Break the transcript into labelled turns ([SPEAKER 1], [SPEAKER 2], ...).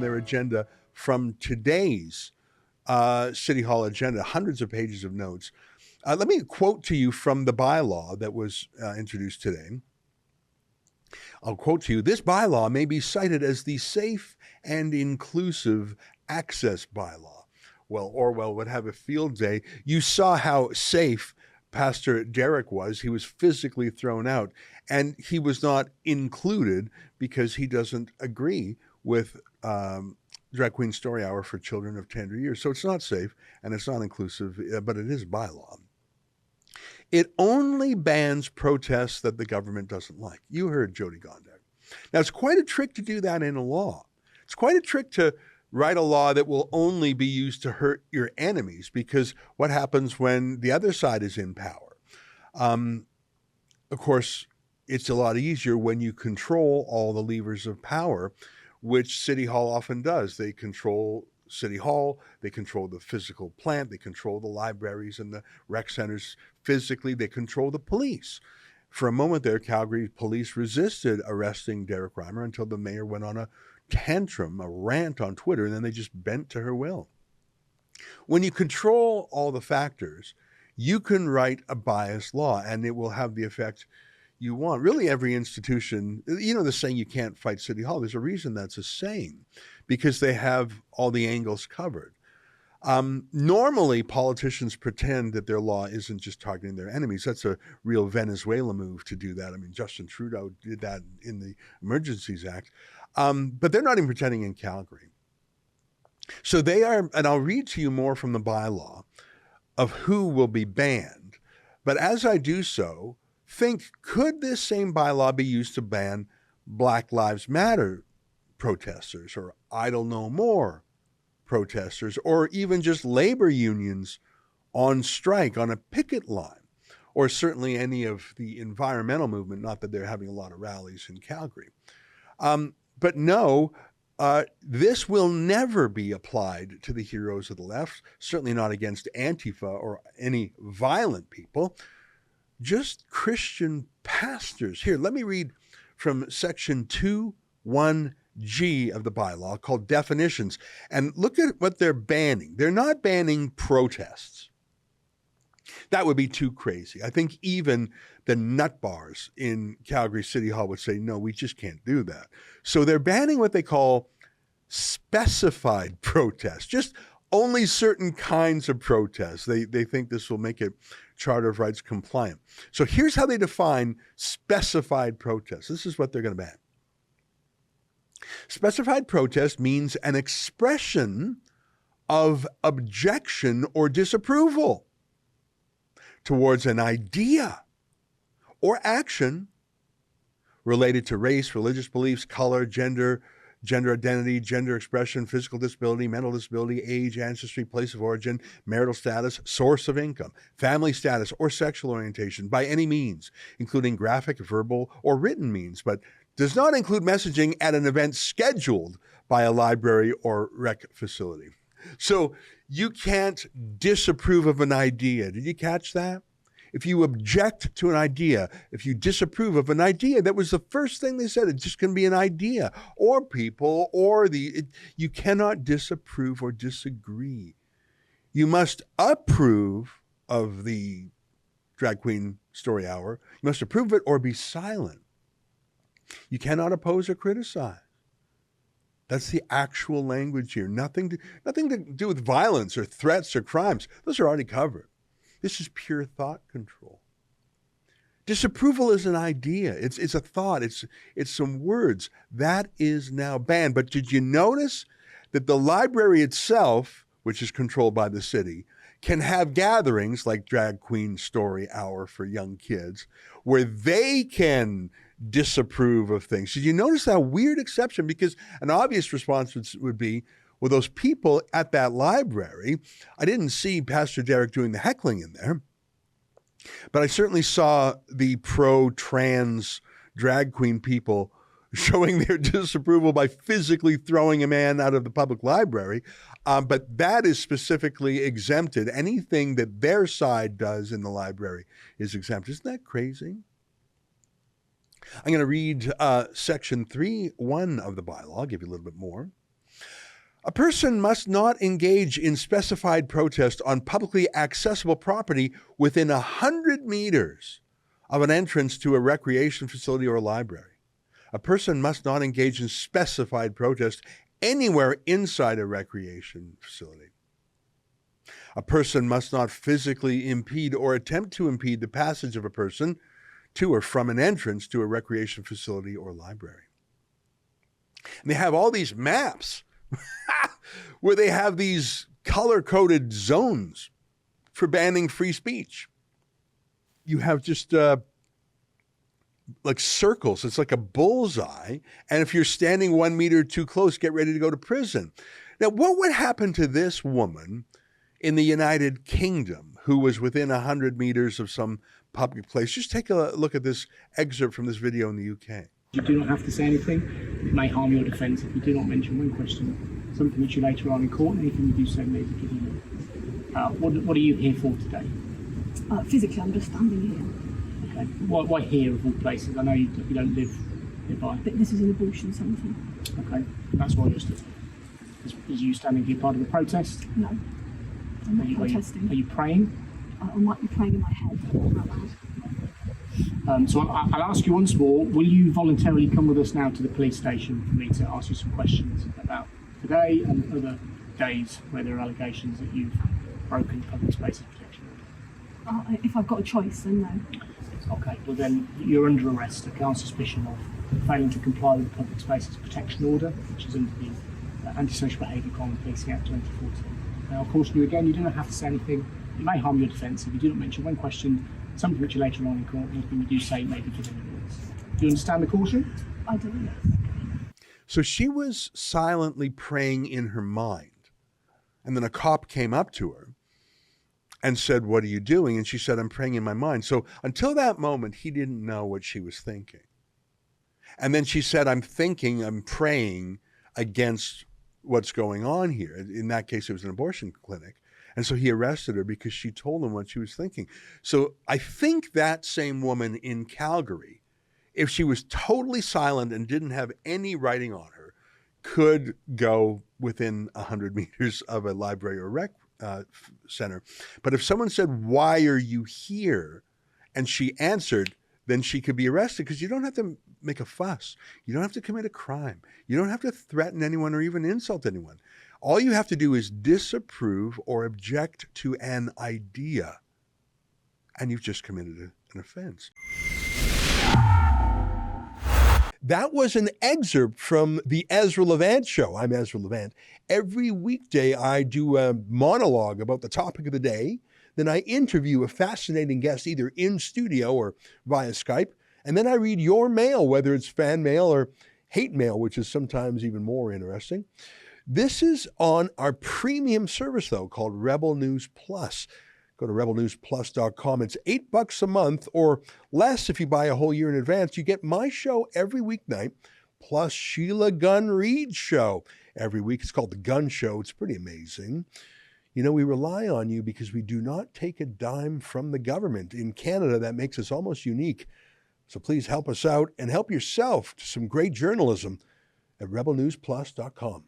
[SPEAKER 1] their agenda from today's City Hall agenda, hundreds of pages of notes. Let me quote to you from the bylaw that was introduced today. I'll quote to you, this bylaw may be cited as the safe and inclusive access bylaw. Well, Orwell would have a field day. You saw how safe Pastor Derek was. He was physically thrown out, and he was not included because he doesn't agree with Drag Queen Story Hour for children of tender years. So it's not safe and it's not inclusive, but it is bylaw. It only bans protests that the government doesn't like. You heard Jyoti Gondek. Now, it's quite a trick to do that in a law. It's quite a trick to write a law that will only be used to hurt your enemies, because what happens when the other side is in power? Of course, it's a lot easier when you control all the levers of power, which City Hall often does. They control City Hall, they control the physical plant, they control the libraries and the rec centers physically, they control the police. For a moment there, Calgary police resisted arresting Derek Reimer until the mayor went on a tantrum, a rant on Twitter, and then they just bent to her will. When you control all the factors, you can write a biased law and it will have the effect you want. Really, every institution, you know, the saying you can't fight City Hall, there's a reason that's a saying, because they have all the angles covered. Normally, politicians pretend that their law isn't just targeting their enemies. That's a real Venezuela move to do that. I mean, Justin Trudeau did that in the Emergencies Act. But they're not even pretending in Calgary. So they are, and I'll read to you more from the bylaw of who will be banned. But as I do so, think, could this same bylaw be used to ban Black Lives Matter protesters, or Idle No More protesters, or even just labor unions on strike on a picket line, or certainly any of the environmental movement, not that they're having a lot of rallies in Calgary. But no, this will never be applied to the heroes of the left, certainly not against Antifa or any violent people, just Christian pastors. Here, let me read from section 2(1)G of the bylaw, called definitions, and look at what they're banning. They're not banning protests. That would be too crazy. I think even the nut bars in Calgary City Hall would say, no, we just can't do that. So they're banning what they call specified protests, just only certain kinds of protests. They think this will make it Charter of Rights compliant. So here's how they define specified protests. This is what they're going to ban. Specified protest means an expression of objection or disapproval towards an idea or action related to race, religious beliefs, color, gender identity, gender expression, physical disability, mental disability, age, ancestry, place of origin, marital status, source of income, family status, or sexual orientation by any means, including graphic, verbal, or written means, but does not include messaging at an event scheduled by a library or rec facility. So you can't disapprove of an idea. Did you catch that? If you object to an idea, if you disapprove of an idea, that was the first thing they said. It's just going to be an idea, or people, or you cannot disapprove or disagree. You must approve of the Drag Queen Story Hour. You must approve of it or be silent. You cannot oppose or criticize. That's the actual language here. Nothing to do with violence or threats or crimes. Those are already covered. This is pure thought control. Disapproval is an idea. It's a thought. It's some words. That is now banned. But did you notice that the library itself, which is controlled by the city, can have gatherings like Drag Queen Story Hour for young kids, where they can disapprove of things? Did you notice that weird exception? Because an obvious response would be, well, those people at that library, I didn't see Pastor Derek doing the heckling in there, but I certainly saw the pro-trans drag queen people showing their disapproval by physically throwing a man out of the public library. But that is specifically exempted. Anything that their side does in the library is exempt. Isn't that crazy? I'm going to read section 3(1) of the bylaw, I'll give you a little bit more. A person must not engage in specified protest on publicly accessible property within 100 meters of an entrance to a recreation facility or library. A person must not engage in specified protest anywhere inside a recreation facility. A person must not physically impede or attempt to impede the passage of a person to or from an entrance to a recreation facility or library. And they have all these maps where they have these color-coded zones for banning free speech. You have just like circles. It's like a bullseye. And if you're standing 1 meter too close, get ready to go to prison. Now, what would happen to this woman in the United Kingdom who was within 100 meters of some public place? Just take a look at this excerpt from this video in the UK.
[SPEAKER 2] You do not have to say anything. It may harm your defence if you do not mention when questioned something which you later on in court. Anything you do say may be given. What are you here for today?
[SPEAKER 3] Physically, I'm just standing here.
[SPEAKER 2] Okay. Why here of all places? I know you don't live nearby.
[SPEAKER 3] But this is an abortion centre.
[SPEAKER 2] Okay, that's why you're stood. Is you standing here part of the protest?
[SPEAKER 3] No, I'm not protesting.
[SPEAKER 2] Are you praying?
[SPEAKER 3] I might be praying in my head out loud.
[SPEAKER 2] So I'll ask you once more, will you voluntarily come with us now to the police station for me to ask you some questions about today and other days where there are allegations that you've broken public spaces protection order?
[SPEAKER 3] If I've got a choice, then no.
[SPEAKER 2] Okay, well then you're under arrest on suspicion of failing to comply with the Public Spaces Protection Order, which is under the Antisocial Behaviour Crime Policing Act 2014. Now, I'll caution you again, you do not have to say anything. It may harm your defence if you do not mention when questioned something which you later on in court, anything you do say may be given evidence. Do you understand the caution?
[SPEAKER 3] I do, yes.
[SPEAKER 1] So she was silently praying in her mind. And then a cop came up to her and said, "What are you doing?" And she said, "I'm praying in my mind." So until that moment, he didn't know what she was thinking. And then she said, I'm praying against what's going on here. In that case, it was an abortion clinic. And so he arrested her because she told him what she was thinking. So I think that same woman in Calgary, if she was totally silent and didn't have any writing on her, could go within 100 meters of a library or rec center. But if someone said, "Why are you here?" and she answered, then she could be arrested, because you don't have to make a fuss. You don't have to commit a crime. You don't have to threaten anyone or even insult anyone. All you have to do is disapprove or object to an idea, and you've just committed an offense. That was an excerpt from the Ezra Levant Show. I'm Ezra Levant. Every weekday, I do a monologue about the topic of the day. Then I interview a fascinating guest, either in studio or via Skype. And then I read your mail, whether it's fan mail or hate mail, which is sometimes even more interesting. This is on our premium service, though, called Rebel News Plus. Go to rebelnewsplus.com. It's $8 a month or less if you buy a whole year in advance. You get my show every weeknight, plus Sheila Gunn Reid's show every week. It's called The Gun Show. It's pretty amazing. You know, we rely on you because we do not take a dime from the government. In Canada, that makes us almost unique. So please help us out and help yourself to some great journalism at rebelnewsplus.com.